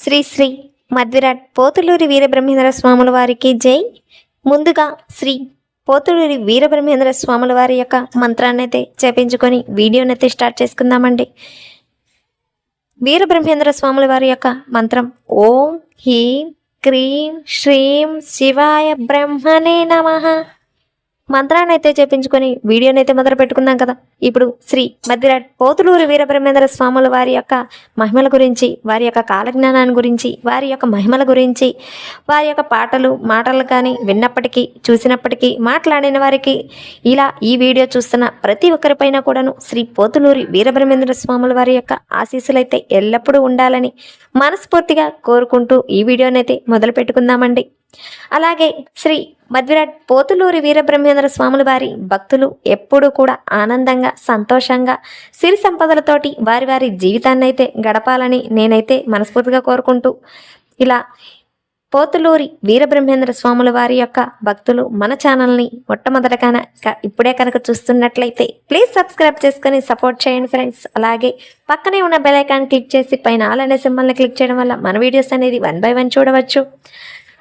శ్రీ శ్రీ మధ్విరాట్ పోతులూరి వీరబ్రహ్మేంద్ర స్వాముల వారికి జై. ముందుగా శ్రీ పోతులూరి వీరబ్రహ్మేంద్ర స్వాముల వారి యొక్క మంత్రాన్ని అయితే చేపించుకొని వీడియోని అయితే స్టార్ట్ చేసుకుందామండి. వీరబ్రహ్మేంద్ర స్వాముల వారి యొక్క మంత్రం ఓం హ్రీం క్రీం శ్రీం శివాయ బ్రహ్మణే నమః. మంత్రాన్ని అయితే చేపించుకొని వీడియోని అయితే మొదలు పెట్టుకుందాం కదా. ఇప్పుడు శ్రీ మధ్విరాట్ పోతులూరి వీరబ్రహ్మేంద్ర స్వాముల వారి యొక్క మహిమల గురించి, వారి యొక్క కాలజ్ఞానాన్ని గురించి, వారి యొక్క మహిమల గురించి, వారి యొక్క మాటలు కానీ విన్నప్పటికీ, చూసినప్పటికీ, మాట్లాడిన వారికి, ఇలా ఈ వీడియో చూస్తున్న ప్రతి ఒక్కరిపైన కూడాను శ్రీ పోతులూరి వీరబ్రహ్మేంద్ర స్వాముల వారి యొక్క ఆశీస్సులైతే ఎల్లప్పుడూ ఉండాలని మనస్ఫూర్తిగా కోరుకుంటూ ఈ వీడియోనైతే మొదలు పెట్టుకుందామండి. అలాగే శ్రీ మధ్విరాట్ పోతులూరి వీరబ్రహ్మేంద్ర స్వాముల వారి భక్తులు ఎప్పుడూ కూడా ఆనందంగా, సంతోషంగా, సిరి సంపదలతోటి వారి వారి జీవితాన్ని అయితే గడపాలని నేనైతే మనస్ఫూర్తిగా కోరుకుంటూ, ఇలా పోతులూరి వీరబ్రహ్మేంద్ర స్వాముల వారి యొక్క భక్తులు మన ఛానల్ని మొట్టమొదటగా ఇప్పుడే కనుక చూస్తున్నట్లయితే ప్లీజ్ సబ్స్క్రైబ్ చేసుకొని సపోర్ట్ చేయండి ఫ్రెండ్స్. అలాగే పక్కనే ఉన్న బెల్ ఐకాన్ క్లిక్ చేసి పైన ఆల్ అనే సింబల్ని క్లిక్ చేయడం వల్ల మన వీడియోస్ అనేది 1 by 1 చూడవచ్చు.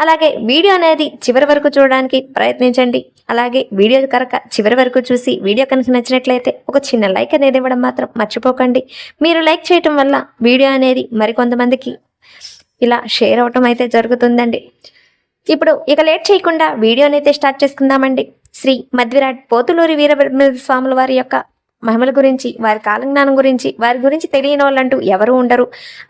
అలాగే వీడియో అనేది చివరి వరకు చూడడానికి ప్రయత్నించండి. అలాగే వీడియో కనుక చివరి వరకు చూసి వీడియో కనుక నచ్చినట్లయితే ఒక చిన్న లైక్ అనేది ఇవ్వడం మాత్రం మర్చిపోకండి. మీరు లైక్ చేయటం వల్ల వీడియో అనేది మరికొంతమందికి ఇలా షేర్ అవటం అయితే జరుగుతుందండి. ఇప్పుడు ఇక లేట్ చేయకుండా వీడియోని అయితే స్టార్ట్ చేసుకుందామండి. శ్రీ మధ్విరాట్ పోతులూరి వీరబ్రహ్మేంద్ర స్వాముల వారి యొక్క మహిమల గురించి, వారి కాలజ్ఞానం గురించి, వారి గురించి తెలియని వాళ్ళంటూ ఎవరు ఉండరు.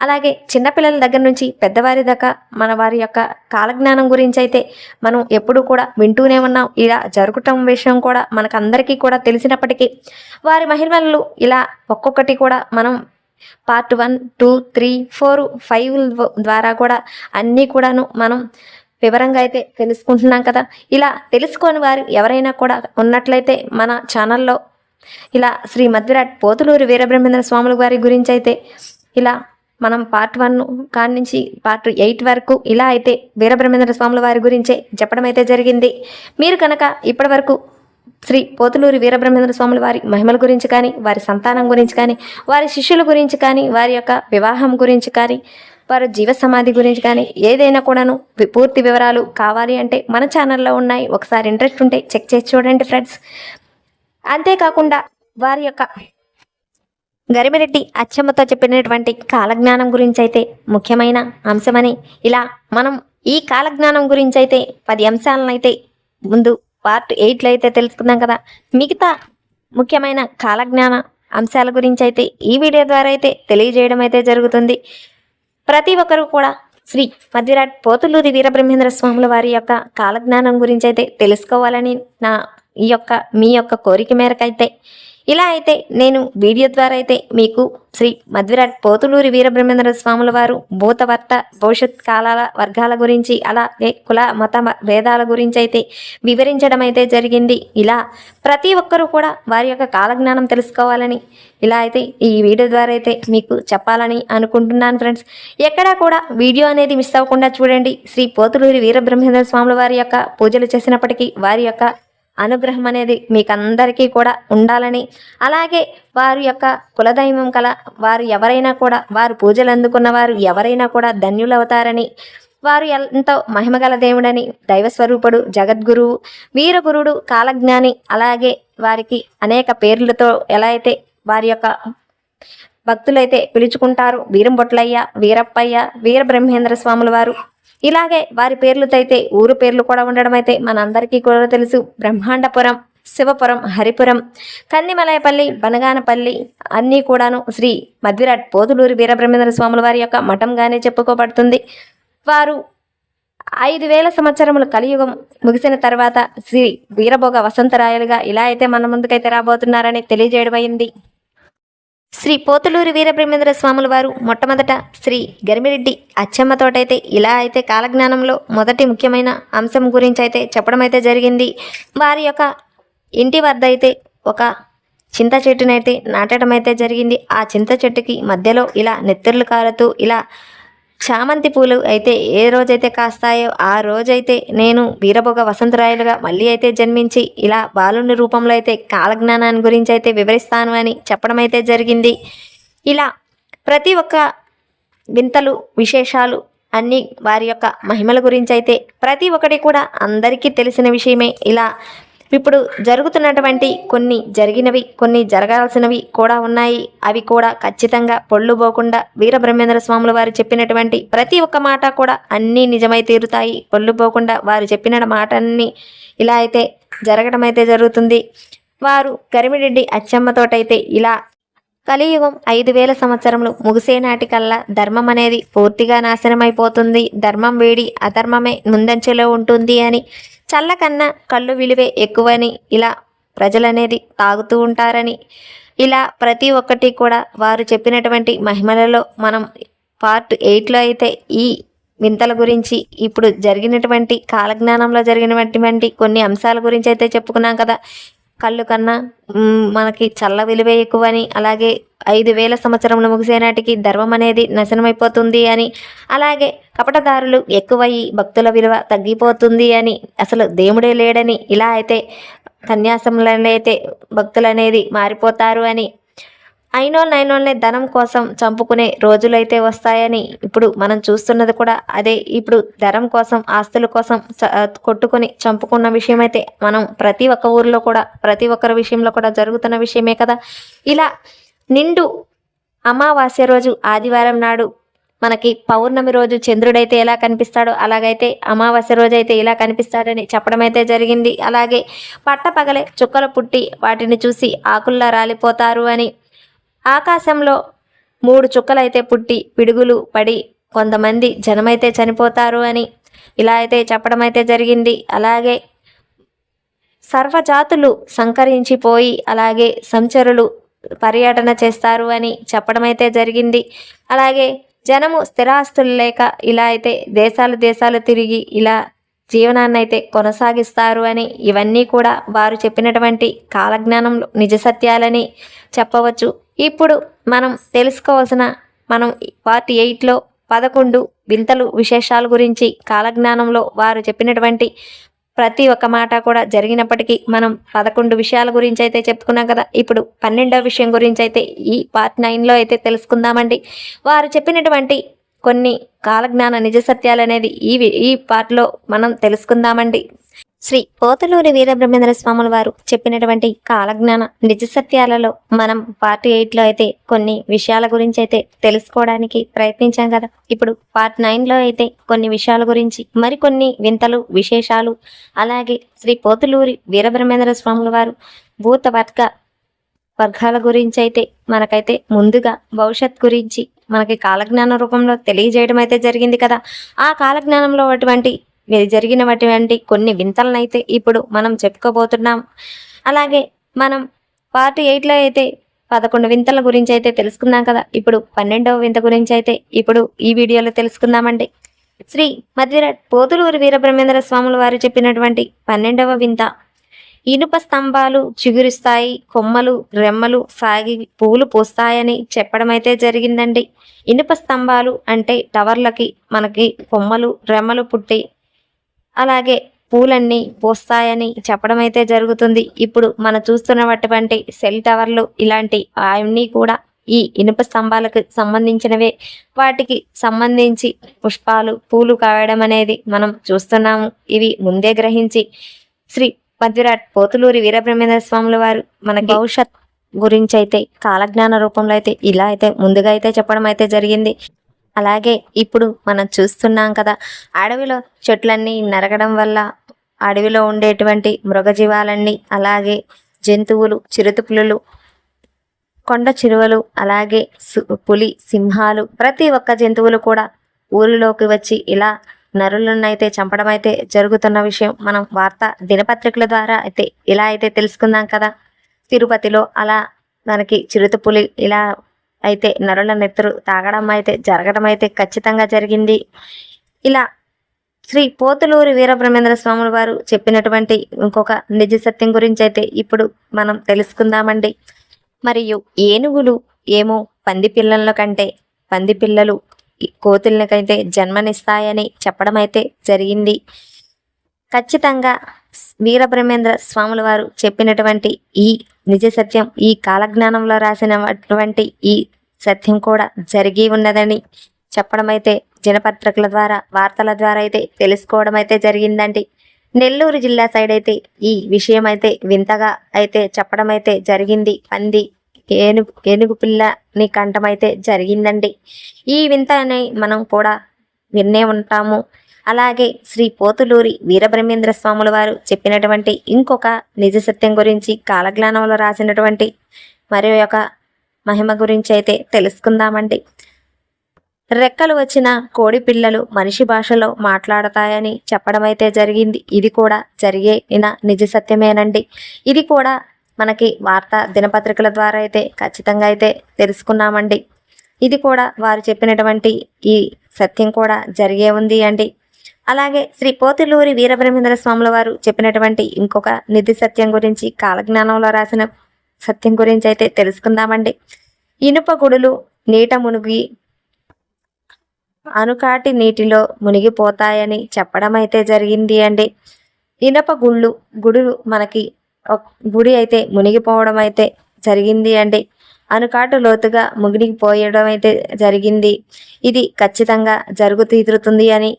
అలాగే చిన్నపిల్లల దగ్గర నుంచి పెద్దవారి దాకా మన వారి యొక్క కాలజ్ఞానం గురించి అయితే మనం ఎప్పుడూ కూడా వింటూనే ఉన్నాం. ఇలా జరగటం విషయం కూడా మనకందరికీ కూడా తెలిసినప్పటికీ వారి మహిమలు ఇలా ఒక్కొక్కటి కూడా మనం పార్ట్ 1, 2, 3, 4, 5 ద్వారా కూడా అన్నీ కూడాను మనం వివరంగా అయితే తెలుసుకుంటున్నాం కదా. ఇలా తెలుసుకొని వారు ఎవరైనా కూడా ఉన్నట్లయితే మన ఛానల్లో ఇలా శ్రీ మధ్విరాట్ పోతులూరి వీరబ్రహ్మేంద్ర స్వాముల వారి గురించి అయితే ఇలా మనం పార్ట్ 1 కాడి నుంచి పార్ట్ 8 వరకు ఇలా అయితే వీరబ్రహ్మేంద్ర స్వాముల వారి గురించే చెప్పడం అయితే జరిగింది. మీరు కనుక ఇప్పటి వరకు శ్రీ పోతులూరి వీరబ్రహ్మేంద్ర స్వాముల వారి మహిమల గురించి కానీ, వారి సంతానం గురించి కానీ, వారి శిష్యుల గురించి కానీ, వారి యొక్క వివాహం గురించి కానీ, వారి జీవ సమాధి గురించి కానీ ఏదైనా కూడాను పూర్తి వివరాలు కావాలి అంటే మన ఛానల్లో ఉన్నాయి. ఒకసారి ఇంట్రెస్ట్ ఉంటే చెక్ చేసి చూడండి ఫ్రెండ్స్. అంతేకాకుండా వారి యొక్క గరిమిరెడ్డి అచ్చమ్మతో చెప్పినటువంటి కాలజ్ఞానం గురించి అయితే ముఖ్యమైన అంశమని, ఇలా మనం ఈ కాలజ్ఞానం గురించి అయితే 10 అంశాలను అయితే ముందు పార్ట్ 8లో అయితే తెలుసుకుందాం కదా. మిగతా ముఖ్యమైన కాలజ్ఞాన అంశాల గురించి అయితే ఈ వీడియో ద్వారా అయితే తెలియజేయడం అయితే జరుగుతుంది. ప్రతి ఒక్కరూ కూడా శ్రీ మధ్విరాట్ పోతులూరి వీరబ్రహ్మేంద్ర స్వాముల వారి యొక్క కాలజ్ఞానం గురించి అయితే తెలుసుకోవాలని మీ యొక్క కోరిక మేరకైతే ఇలా అయితే నేను వీడియో ద్వారా అయితే మీకు శ్రీ మధ్విరాట్ పోతులూరి వీరబ్రహ్మేంద్ర స్వాముల వారు భూతవర్త భవిష్యత్ కాలాల వర్గాల గురించి, అలాగే కుల మత భేదాల గురించి అయితే వివరించడం అయితే జరిగింది. ఇలా ప్రతి ఒక్కరూ కూడా వారి యొక్క కాలజ్ఞానం తెలుసుకోవాలని ఇలా అయితే ఈ వీడియో ద్వారా అయితే మీకు చెప్పాలని అనుకుంటున్నాను ఫ్రెండ్స్. ఎక్కడా కూడా వీడియో అనేది మిస్ అవ్వకుండా చూడండి. శ్రీ పోతులూరి వీరబ్రహ్మేంద్ర స్వాముల వారి యొక్క పూజలు చేసినప్పటికీ వారి యొక్క అనుగ్రహం అనేది మీకందరికీ కూడా ఉండాలని, అలాగే వారి యొక్క కులదైవం కల వారు ఎవరైనా కూడా, వారు పూజలు అందుకున్న వారు ఎవరైనా కూడా ధన్యులవుతారని, వారు ఎంతో మహిమగల దేవుడని, దైవస్వరూపుడు, జగద్గురువు, వీరగురుడు, కాలజ్ఞాని, అలాగే వారికి అనేక పేర్లతో ఎలా అయితే వారి యొక్క భక్తులైతే పిలుచుకుంటారు. వీరంబొట్లయ్య, వీరప్పయ్య, వీరబ్రహ్మేంద్ర స్వాముల వారు, ఇలాగే వారి పేర్లతో అయితే ఊరు పేర్లు కూడా ఉండడం అయితే మనందరికీ కూడా తెలుసు. బ్రహ్మాండపురం, శివపురం, హరిపురం, కన్నిమలయపల్లి, బనగానపల్లి అన్నీ కూడాను శ్రీ మధ్విరాట్ పోతులూరి వీరబ్రహ్మేంద్ర స్వాముల వారి యొక్క మఠంగానే చెప్పుకోబడుతుంది. వారు 5000 సంవత్సరములు కలియుగం ముగిసిన తర్వాత శ్రీ వీరభోగ వసంతరాయలుగా ఇలా అయితే మన ముందుకైతే రాబోతున్నారని తెలియజేయడం అయింది. శ్రీ పోతులూరి వీరబ్రహ్మేంద్ర స్వాముల వారు మొట్టమొదట శ్రీ గరిమిరెడ్డి అచ్చమ్మతోటైతే ఇలా అయితే కాలజ్ఞానంలో మొదటి ముఖ్యమైన అంశం గురించి అయితే చెప్పడం అయితే జరిగింది. వారి యొక్క ఇంటి వద్ద అయితే ఒక చింత చెట్టునైతే నాటడం అయితే జరిగింది. ఆ చింత చెట్టుకి మధ్యలో ఇలా నెత్తర్లు కారుతూ ఇలా చామంతి పూలు అయితే ఏ రోజైతే కాస్తాయో ఆ రోజైతే నేను వీరభోగ వసంతరాయలుగా మళ్ళీ అయితే జన్మించి ఇలా బాలుని రూపంలో అయితే కాలజ్ఞానాన్ని గురించి అయితే వివరిస్తాను అని చెప్పడం అయితే జరిగింది. ఇలా ప్రతి ఒక్క వింతలు విశేషాలు అన్నీ వారి యొక్క మహిమల గురించి అయితే ప్రతి ఒక్కటి కూడా అందరికీ తెలిసిన విషయమే. ఇలా ఇప్పుడు జరుగుతున్నటువంటి కొన్ని జరిగినవి, కొన్ని జరగాల్సినవి కూడా ఉన్నాయి. అవి కూడా ఖచ్చితంగా పొళ్ళు పోకుండా వీరబ్రహ్మేంద్ర స్వాముల వారు చెప్పినటువంటి ప్రతి ఒక్క మాట కూడా అన్నీ నిజమై తీరుతాయి. పొళ్ళు పోకుండా వారు చెప్పిన మాటన్ని ఇలా అయితే జరగడం అయితే జరుగుతుంది. వారు గరిమిరెడ్డి అచ్చమ్మతోటైతే ఇలా కలియుగం 5000 సంవత్సరములు ముగిసే నాటికల్లా ధర్మం అనేది పూర్తిగా నాశనమైపోతుంది, ధర్మం వేడి అధర్మమే ముందంచెలో ఉంటుంది అని, చల్ల కన్నా కళ్ళు విలువే ఎక్కువని, ఇలా ప్రజలనేది తాగుతూ ఉంటారని, ఇలా ప్రతి ఒక్కటి కూడా వారు చెప్పినటువంటి మహిమలలో మనం పార్ట్ 8లో అయితే ఈ వింతల గురించి ఇప్పుడు జరిగినటువంటి కాలజ్ఞానంలో జరిగినటువంటి కొన్ని అంశాల గురించి అయితే చెప్పుకున్నాం కదా. కళ్ళు కన్నా మనకి చల్ల విలువే ఎక్కువని, అలాగే 5000 సంవత్సరములు ముగిసే నాటికి ధర్మం అనేది నాశనమైపోతుంది అని, అలాగే కపటదారులు ఎక్కువయ్యి భక్తుల విలువ తగ్గిపోతుంది అని, అసలు దేవుడే లేడని, ఇలా అయితే సన్యాసంలో అయితే భక్తులు అనేది మారిపోతారు అని, అయినోళ్ళనే ధనం కోసం చంపుకునే రోజులైతే వస్తాయని ఇప్పుడు మనం చూస్తున్నది కూడా అదే. ఇప్పుడు ధనం కోసం ఆస్తుల కోసం కొట్టుకొని చంపుకున్న విషయం అయితే మనం ప్రతి ఒక్క ఊరిలో కూడా ప్రతి ఒక్కరి విషయంలో కూడా జరుగుతున్న విషయమే కదా. ఇలా నిండు అమావాస్య రోజు ఆదివారం నాడు మనకి పౌర్ణమి రోజు చంద్రుడైతే ఎలా కనిపిస్తాడో అలాగైతే అమావాస్య రోజు అయితే ఇలా కనిపిస్తాడని చెప్పడం అయితే జరిగింది. అలాగే పట్టపగలే చుక్కలు పుట్టి వాటిని చూసి ఆకుల్లా రాలిపోతారు అని, ఆకాశంలో 3 చుక్కలైతే పుట్టి పిడుగులు పడి కొంతమంది జనమైతే చనిపోతారు అని ఇలా అయితే చెప్పడం అయితే జరిగింది. అలాగే సర్వజాతులు సంకరించిపోయి అలాగే సంచరులు పర్యటన చేస్తారు అని చెప్పడం అయితే జరిగింది. అలాగే జనము స్థిరాస్తులు లేక ఇలా అయితే దేశాలు తిరిగి ఇలా జీవనాన్ని అయితే కొనసాగిస్తారు అని, ఇవన్నీ కూడా వారు చెప్పినటువంటి కాలజ్ఞానంలో నిజ సత్యాలని చెప్పవచ్చు. ఇప్పుడు మనం తెలుసుకోవాల్సిన పార్ట్ 8లో 11 వింతలు విశేషాల గురించి కాలజ్ఞానంలో వారు చెప్పినటువంటి ప్రతి ఒక్క మాట కూడా జరిగినప్పటికీ మనం 11 విషయాల గురించి అయితే చెప్పుకున్నాం కదా. ఇప్పుడు 12వ విషయం గురించి అయితే ఈ పార్ట్ 9లో అయితే తెలుసుకుందామండి. వారు చెప్పినటువంటి కొన్ని కాలజ్ఞాన నిజ సత్యాలు అనేది ఈ పార్ట్లో మనం తెలుసుకుందామండి. శ్రీ పోతులూరి వీరబ్రహ్మేంద్ర స్వాముల వారు చెప్పినటువంటి కాలజ్ఞాన నిజ సత్యాలలో మనం పార్ట్ 8లో అయితే కొన్ని విషయాల గురించి అయితే తెలుసుకోవడానికి ప్రయత్నించాం కదా. ఇప్పుడు పార్ట్ 9లో అయితే కొన్ని విషయాల గురించి మరికొన్ని వింతలు విశేషాలు, అలాగే శ్రీ పోతులూరి వీరబ్రహ్మేంద్ర స్వాముల వారు భూత వర్గాల గురించి అయితే మనకైతే ముందుగా భవిష్యత్ గురించి మనకి కాలజ్ఞాన రూపంలో తెలియజేయడం అయితే జరిగింది కదా. ఆ కాలజ్ఞానంలో జరిగినటువంటి కొన్ని వింతలనైతే ఇప్పుడు మనం చెప్పుకోబోతున్నాం. అలాగే మనం పార్ట్ 8లో అయితే 11 వింతల గురించి అయితే తెలుసుకుందాం కదా. ఇప్పుడు 12వ వింత గురించి అయితే ఇప్పుడు ఈ వీడియోలో తెలుసుకుందామండి. శ్రీ మధ్విరాట్ పోతులూరి వీరబ్రహ్మేంద్ర స్వాముల వారు చెప్పినటువంటి 12వ వింత, ఇనుప స్తంభాలు చిగురిస్తాయి, కొమ్మలు రెమ్మలు సాగి పూలు పూస్తాయని చెప్పడం అయితే జరిగిందండి. ఇనుప స్తంభాలు అంటే టవర్లకి మనకి కొమ్మలు రెమ్మలు పుట్టి అలాగే పూలన్నీ పూస్తాయని చెప్పడం అయితే జరుగుతుంది. ఇప్పుడు మనం చూస్తున్నటువంటి సెల్ టవర్లు ఇలాంటి అవన్నీ కూడా ఈ ఇనుప స్తంభాలకు సంబంధించినవే. వాటికి సంబంధించి పుష్పాలు పూలు కావడం అనేది మనం చూస్తున్నాము. ఇవి ముందే గ్రహించి శ్రీ మధ్విరాట్ పోతులూరి వీరబ్రహ్మేంద్ర స్వాముల వారు మన భవిష్యత్ గురించి అయితే కాలజ్ఞాన రూపంలో అయితే ఇలా అయితే ముందుగా అయితే చెప్పడం అయితే జరిగింది. అలాగే ఇప్పుడు మనం చూస్తున్నాం కదా, అడవిలో చెట్లన్నీ నరకడం వల్ల అడవిలో ఉండేటువంటి మృగజీవాలన్నీ అలాగే జంతువులు చిరుతపులులు కొండ చిరువలు అలాగే పులి సింహాలు ప్రతి ఒక్క జంతువులు కూడా ఊరిలోకి వచ్చి ఇలా నరులను అయితే చంపడం అయితే జరుగుతున్న విషయం మనం వార్తా దినపత్రికల ద్వారా అయితే ఇలా అయితే తెలుసుకుందాం కదా. తిరుపతిలో అలా మనకి చిరుతపులి ఇలా అయితే నరుల నెత్తురు తాగడం అయితే జరగడం అయితే ఖచ్చితంగా జరిగింది. ఇలా శ్రీ పోతులూరి వీరబ్రహ్మేంద్ర స్వాముల వారు చెప్పినటువంటి ఇంకొక నిజ సత్యం గురించి అయితే ఇప్పుడు మనం తెలుసుకుందామండి. మరియు ఏనుగులు ఏమో పంది పిల్లల కంటే పంది పిల్లలు కోతులకైతే జన్మనిస్తాయని చెప్పడం అయితే జరిగింది. ఖచ్చితంగా వీరబ్రహ్మేంద్ర స్వాముల వారు చెప్పినటువంటి ఈ నిజ సత్యం ఈ కాలజ్ఞానంలో రాసినటువంటి ఈ సత్యం కూడా జరిగి ఉన్నదని చెప్పడం అయితే దినపత్రికల ద్వారా వార్తల ద్వారా అయితే తెలుసుకోవడం అయితే జరిగిందండి. నెల్లూరు జిల్లా సైడ్ అయితే ఈ విషయం అయితే వింతగా అయితే చెప్పడం అయితే జరిగింది. పంది ఏనుగు పిల్లని కంఠం అయితే జరిగిందండి. ఈ వింతని మనం కూడా విన్నే ఉంటాము. అలాగే శ్రీ పోతులూరి వీరబ్రహ్మేంద్ర స్వాముల వారు చెప్పినటువంటి ఇంకొక నిజ సత్యం గురించి కాలజ్ఞానంలో రాసినటువంటి మరి ఒక మహిమ గురించి అయితే తెలుసుకుందామండి. రెక్కలు వచ్చిన కోడి పిల్లలు మనిషి భాషలో మాట్లాడతాయని చెప్పడం అయితే జరిగింది. ఇది కూడా జరిగిన నిజ సత్యమేనండి. ఇది కూడా మనకి వార్తా దినపత్రికల ద్వారా అయితే ఖచ్చితంగా అయితే తెలుసుకున్నామండి. ఇది కూడా వారు చెప్పినటువంటి ఈ సత్యం కూడా జరిగే ఉంది అండి. అలాగే శ్రీ పోతులూరి వీరబ్రహ్మేంద్ర స్వాముల వారు చెప్పినటువంటి ఇంకొక నిధి సత్యం గురించి కాలజ్ఞానంలో రాసిన సత్యం గురించి అయితే తెలుసుకుందామండి. ఇనుప గుడులు నీట మునిగి అనుకాటి నీటిలో మునిగిపోతాయని చెప్పడం అయితే జరిగింది అండి. ఇనప గుడులు మనకి గుడి అయితే మునిగిపోవడం అయితే జరిగింది అండి. అనుకాటు లోతుగా మునిగిపోయడం అయితే జరిగింది. ఇది ఖచ్చితంగా తీరుతుంది అని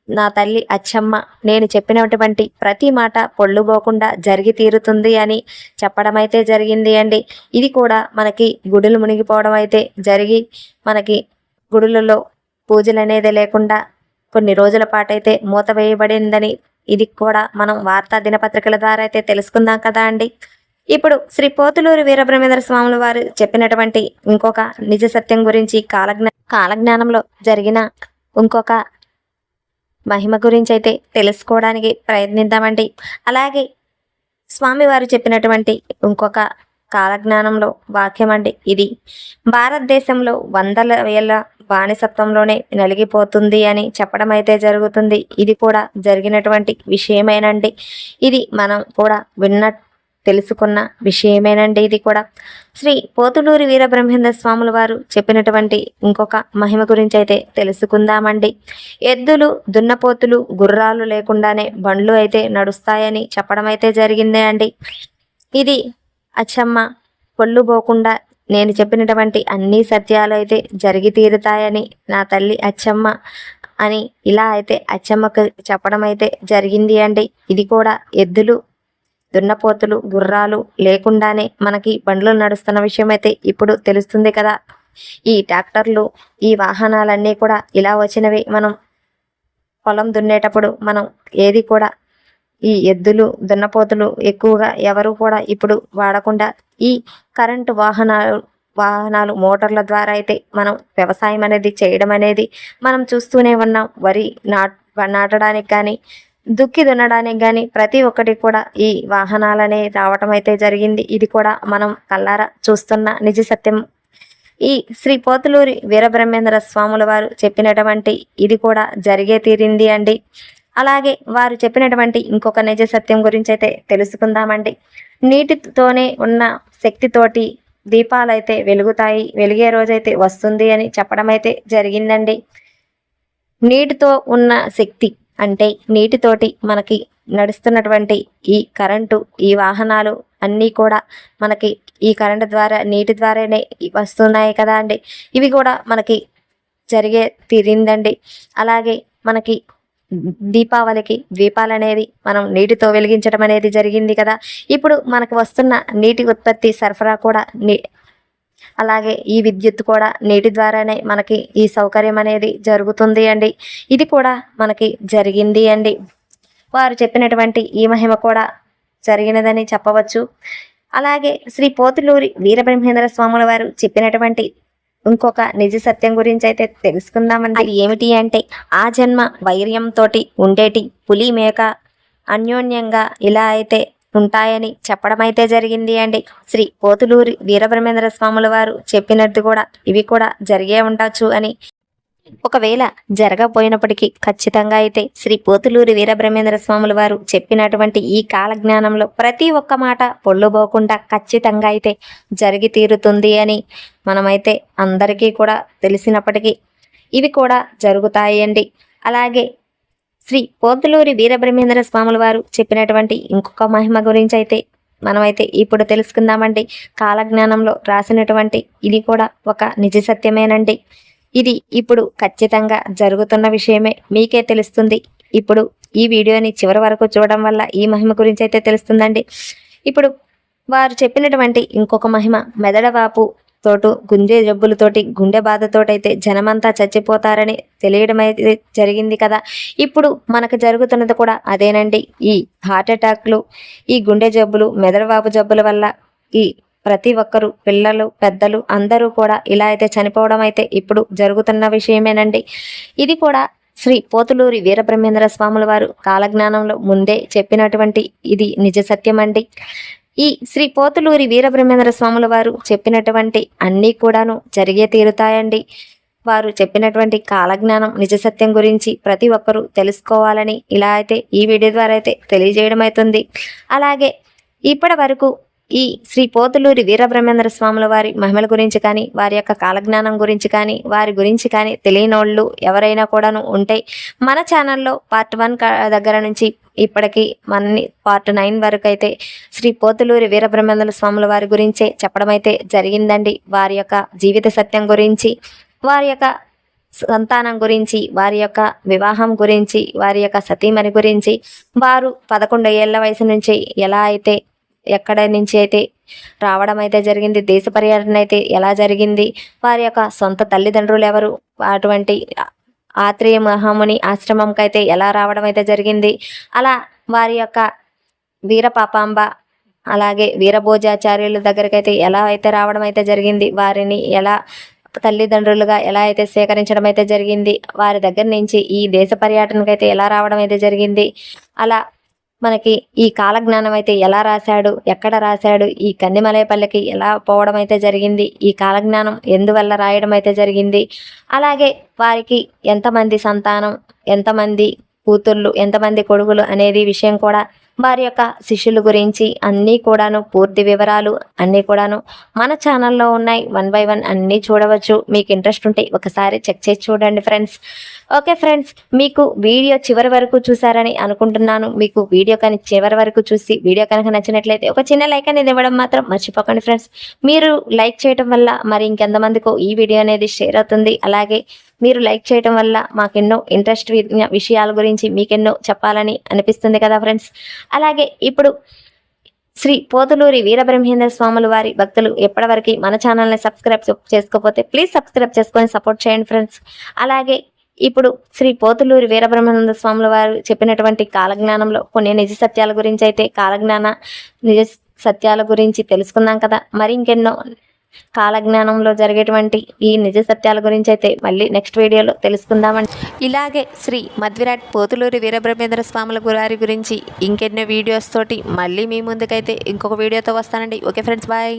నా తల్లి అచ్చమ్మ నేను చెప్పినటువంటి ప్రతి మాట పొల్లుపోకుండా జరిగి తీరుతుంది అని చెప్పడం అయితే జరిగింది అండి. ఇది కూడా మనకి గుడులు మునిగిపోవడం అయితే జరిగి మనకి గుడులలో పూజలు అనేది లేకుండా కొన్ని రోజుల పాటు అయితే మూత వేయబడిందని ఇది కూడా మనం వార్తా దినపత్రికల ద్వారా అయితే తెలుసుకుందాం కదా అండి. ఇప్పుడు శ్రీ పోతులూరి వీరబ్రహ్మేంద్ర స్వాముల వారు చెప్పినటువంటి ఇంకొక నిజ సత్యం గురించి కాలజ్ఞానంలో జరిగిన ఇంకొక మహిమ గురించి అయితే తెలుసుకోవడానికి ప్రయత్నిద్దామండి. అలాగే స్వామివారు చెప్పినటువంటి ఇంకొక కాలజ్ఞానంలో వాక్యం అండి. ఇది భారతదేశంలో వందల వేల బానిసత్వంలోనే నలిగిపోతుంది అని చెప్పడం అయితే జరుగుతుంది. ఇది కూడా జరిగినటువంటి విషయమేనండి. ఇది మనం కూడా తెలుసుకున్న విషయమేనండి. ఇది కూడా శ్రీ పోతులూరి వీరబ్రహ్మేంద్ర స్వాముల వారు చెప్పినటువంటి ఇంకొక మహిమ గురించి అయితే తెలుసుకుందామండి. ఎద్దులు దున్నపోతులు గుర్రాలు లేకుండానే బండ్లు అయితే నడుస్తాయని చెప్పడం అయితే జరిగిందే అండి. ఇది అచ్చమ్మ పొల్లుపోకుండా నేను చెప్పినటువంటి అన్ని సత్యాలు అయితే జరిగి తీరుతాయని నా తల్లి అచ్చమ్మ అని ఇలా అయితే అచ్చమ్మకు చెప్పడం అయితే జరిగింది అండి. ఇది కూడా ఎద్దులు దున్నపోతులు గుర్రాలు లేకుండానే మనకి బండ్లు నడుస్తున్న విషయం అయితే ఇప్పుడు తెలుస్తుంది కదా. ఈ ట్రాక్టర్లు ఈ వాహనాలన్నీ కూడా ఇలా వచ్చినవి. మనం పొలం దున్నేటప్పుడు మనం ఏది కూడా ఈ ఎద్దులు దున్నపోతులు ఎక్కువగా ఎవరు కూడా ఇప్పుడు వాడకుండా ఈ కరెంటు వాహనాలు మోటార్ల ద్వారా అయితే మనం వ్యవసాయం అనేది చేయడం అనేది మనం చూస్తూనే ఉన్నాం. వరి నాటడానికి కానీ దుక్కి దున్నడానికి కానీ ప్రతి ఒక్కటి కూడా ఈ వాహనాలనే రావటం అయితే జరిగింది. ఇది కూడా మనం కల్లారా చూస్తున్న నిజ సత్యం. ఈ శ్రీ పోతులూరి వీరబ్రహ్మేంద్ర స్వాముల వారు చెప్పినటువంటి ఇది కూడా జరిగే తీరింది అండి. అలాగే వారు చెప్పినటువంటి ఇంకొక నిజ సత్యం గురించి అయితే తెలుసుకుందామండి. నీటితోనే ఉన్న శక్తితోటి దీపాలైతే వెలుగుతాయి, వెలిగే రోజైతే వస్తుంది అని చెప్పడం అయితే జరిగిందండి. నీటితో ఉన్న శక్తి అంటే నీటితోటి మనకి నడుస్తున్నటువంటి ఈ కరెంటు ఈ వాహనాలు అన్నీ కూడా మనకి ఈ కరెంటు ద్వారా నీటి ద్వారానే వస్తున్నాయి కదా అండి. ఇవి కూడా మనకి జరిగే తీరిందండి. అలాగే మనకి దీపావళికి దీపాలు అనేవి మనం నీటితో వెలిగించడం అనేది జరిగింది కదా. ఇప్పుడు మనకు వస్తున్న నీటి ఉత్పత్తి సరఫరా కూడా అలాగే ఈ విద్యుత్ కూడా నీటి ద్వారానే మనకి ఈ సౌకర్యం అనేది జరుగుతుంది అండి. ఇది కూడా మనకి జరిగింది అండి. వారు చెప్పినటువంటి ఈ మహిమ కూడా జరిగినదని చెప్పవచ్చు. అలాగే శ్రీ పోతులూరి వీరబ్రహ్మేంద్ర స్వాముల వారు చెప్పినటువంటి ఇంకొక నిజ సత్యం గురించి అయితే తెలుసుకుందామండి. అది ఏమిటి అంటే ఆ జన్మ వైర్యంతో ఉండేటి పులి మేక అన్యోన్యంగా ఇలా అయితే ఉంటాయని చెప్పడం అయితే జరిగింది అండి. శ్రీ పోతులూరి వీరబ్రహ్మేంద్ర స్వాముల వారు చెప్పినట్టు కూడా ఇవి కూడా జరిగే ఉండొచ్చు అని, ఒకవేళ జరగపోయినప్పటికీ ఖచ్చితంగా అయితే శ్రీ పోతులూరి వీరబ్రహ్మేంద్ర స్వాముల వారు చెప్పినటువంటి ఈ కాలజ్ఞానంలో ప్రతి ఒక్క మాట పొల్లుపోకుండా ఖచ్చితంగా అయితే జరిగి తీరుతుంది అని మనమైతే అందరికీ కూడా తెలిసినప్పటికీ ఇవి కూడా జరుగుతాయి అండి. అలాగే శ్రీ పోతులూరి వీరబ్రహ్మేంద్ర స్వాముల వారు చెప్పినటువంటి ఇంకొక మహిమ గురించి అయితే మనమైతే ఇప్పుడు తెలుసుకుందామండి. కాలజ్ఞానంలో రాసినటువంటి ఇది కూడా ఒక నిజ సత్యమేనండి. ఇది ఇప్పుడు ఖచ్చితంగా జరుగుతున్న విషయమే, మీకే తెలుస్తుంది. ఇప్పుడు ఈ వీడియోని చివరి వరకు చూడడం వల్ల ఈ మహిమ గురించి అయితే తెలుస్తుందండి. ఇప్పుడు వారు చెప్పినటువంటి ఇంకొక మహిమ, మెదడవాపు తోటు గుండె జబ్బులతోటి గుండె బాధతోటైతే జనమంతా చచ్చిపోతారని తెలియడం అయితే జరిగింది కదా. ఇప్పుడు మనకు జరుగుతున్నది కూడా అదేనండి. ఈ హార్ట్ అటాక్లు, ఈ గుండె జబ్బులు, మెదడువాపు జబ్బుల వల్ల ఈ ప్రతి ఒక్కరు, పిల్లలు, పెద్దలు అందరూ కూడా ఇలా అయితే చనిపోవడం అయితే ఇప్పుడు జరుగుతున్న విషయమేనండి. ఇది కూడా శ్రీ పోతులూరి వీరబ్రహ్మేంద్ర స్వాముల వారు కాలజ్ఞానంలో ముందే చెప్పినటువంటి ఇది నిజ సత్యం అండి. ఈ శ్రీ పోతులూరి వీరబ్రహ్మేంద్ర స్వాముల వారు చెప్పినటువంటి అన్నీ కూడాను జరిగే తీరుతాయండి. వారు చెప్పినటువంటి కాలజ్ఞానం, నిజ సత్యం గురించి ప్రతి ఒక్కరూ తెలుసుకోవాలని ఇలా అయితే ఈ వీడియో ద్వారా అయితే తెలియజేయడం అవుతుంది. అలాగే ఇప్పటి వరకు ఈ శ్రీ పోతులూరి వీరబ్రహ్మేంద్ర స్వాముల వారి మహిమల గురించి కానీ, వారి యొక్క కాలజ్ఞానం గురించి కానీ, వారి గురించి కానీ తెలియనోళ్ళు ఎవరైనా కూడాను ఉంటే మన ఛానల్లో పార్ట్ 1 దగ్గర నుంచి ఇప్పటికీ పార్ట్ 9 వరకు అయితే శ్రీ పోతులూరి వీరబ్రహ్మేంద్ర స్వాముల వారి గురించే చెప్పడం అయితే జరిగిందండి. వారి యొక్క జీవిత సత్యం గురించి, వారి యొక్క సంతానం గురించి, వారి యొక్క వివాహం గురించి, వారి యొక్క సతీమణి గురించి, వారు 11 ఏళ్ల వయసు నుంచి ఎలా అయితే ఎక్కడ నుంచి అయితే రావడం అయితే జరిగింది, దేశ పర్యటన అయితే ఎలా జరిగింది, వారి యొక్క సొంత తల్లిదండ్రులు ఎవరు, అటువంటి ఆత్రేయ మహాముని ఆశ్రమంకి అయితే ఎలా రావడం అయితే జరిగింది, అలా వారి యొక్క వీరపాపాంబ అలాగే వీరభోజాచార్యుల దగ్గరికి అయితే ఎలా అయితే రావడం అయితే జరిగింది, వారిని ఎలా తల్లిదండ్రులుగా ఎలా అయితే స్వీకరించడం అయితే జరిగింది, వారి దగ్గర నుంచి ఈ దేశ పర్యటనకు అయితే ఎలా రావడం అయితే జరిగింది, అలా మనకి ఈ కాలజ్ఞానం అయితే ఎలా రాశాడు, ఎక్కడ రాశాడు, ఈ కందిమలైపల్లికి ఎలా పోవడం అయితే జరిగింది, ఈ కాలజ్ఞానం ఎందువల్ల రాయడం అయితే జరిగింది, అలాగే వారికి ఎంతమంది సంతానం, ఎంతమంది కూతుళ్ళు, ఎంతమంది కొడుకులు అనేది విషయం కూడా, వారి యొక్క శిష్యుల గురించి అన్నీ కూడాను పూర్తి వివరాలు అన్నీ కూడాను మన ఛానల్లో ఉన్నాయి. 1 by 1 అన్నీ చూడవచ్చు. మీకు ఇంట్రెస్ట్ ఉంటే ఒకసారి చెక్ చేసి చూడండి ఫ్రెండ్స్. ఓకే ఫ్రెండ్స్, మీకు వీడియో చివరి వరకు చూసారని అనుకుంటున్నాను. మీకు వీడియో కానీ చివరి వరకు చూసి వీడియో కనుక నచ్చినట్లయితే ఒక చిన్న లైక్ అనేది ఇవ్వడం మాత్రం మర్చిపోకండి ఫ్రెండ్స్. మీరు లైక్ చేయడం వల్ల మరి ఇంకెంతమందికో ఈ వీడియో అనేది షేర్ అవుతుంది. అలాగే మీరు లైక్ చేయడం వల్ల మాకెన్నో ఇంట్రెస్ట్ విషయాల గురించి మీకెన్నో చెప్పాలని అనిపిస్తుంది కదా ఫ్రెండ్స్. అలాగే ఇప్పుడు శ్రీ పోతులూరి వీరబ్రహ్మేంద్ర స్వాముల వారి భక్తులు ఎప్పటివరకు మన ఛానల్ని సబ్స్క్రైబ్ చేసుకోకపోతే ప్లీజ్ సబ్స్క్రైబ్ చేసుకొని సపోర్ట్ చేయండి ఫ్రెండ్స్. అలాగే ఇప్పుడు శ్రీ పోతులూరి వీరబ్రహ్మేంద్ర స్వాముల వారు చెప్పినటువంటి కాలజ్ఞానంలో కొన్ని నిజ సత్యాల గురించి అయితే నిజ సత్యాల గురించి తెలుసుకుందాం కదా. మరి ఇంకెన్నో కాలజ్ఞానంలో జరిగేటువంటి ఈ నిజ సత్యాల గురించి అయితే మళ్ళీ నెక్స్ట్ వీడియోలో తెలుసుకుందామండి. ఇలాగే శ్రీ మధ్విరాట్ పోతులూరి వీరబ్రహ్మేంద్ర స్వాముల వారి గురించి ఇంకెన్నో వీడియోస్ తోటి మళ్ళీ మీ ముందుకైతే ఇంకొక వీడియోతో వస్తానండి. Okay friends, bye.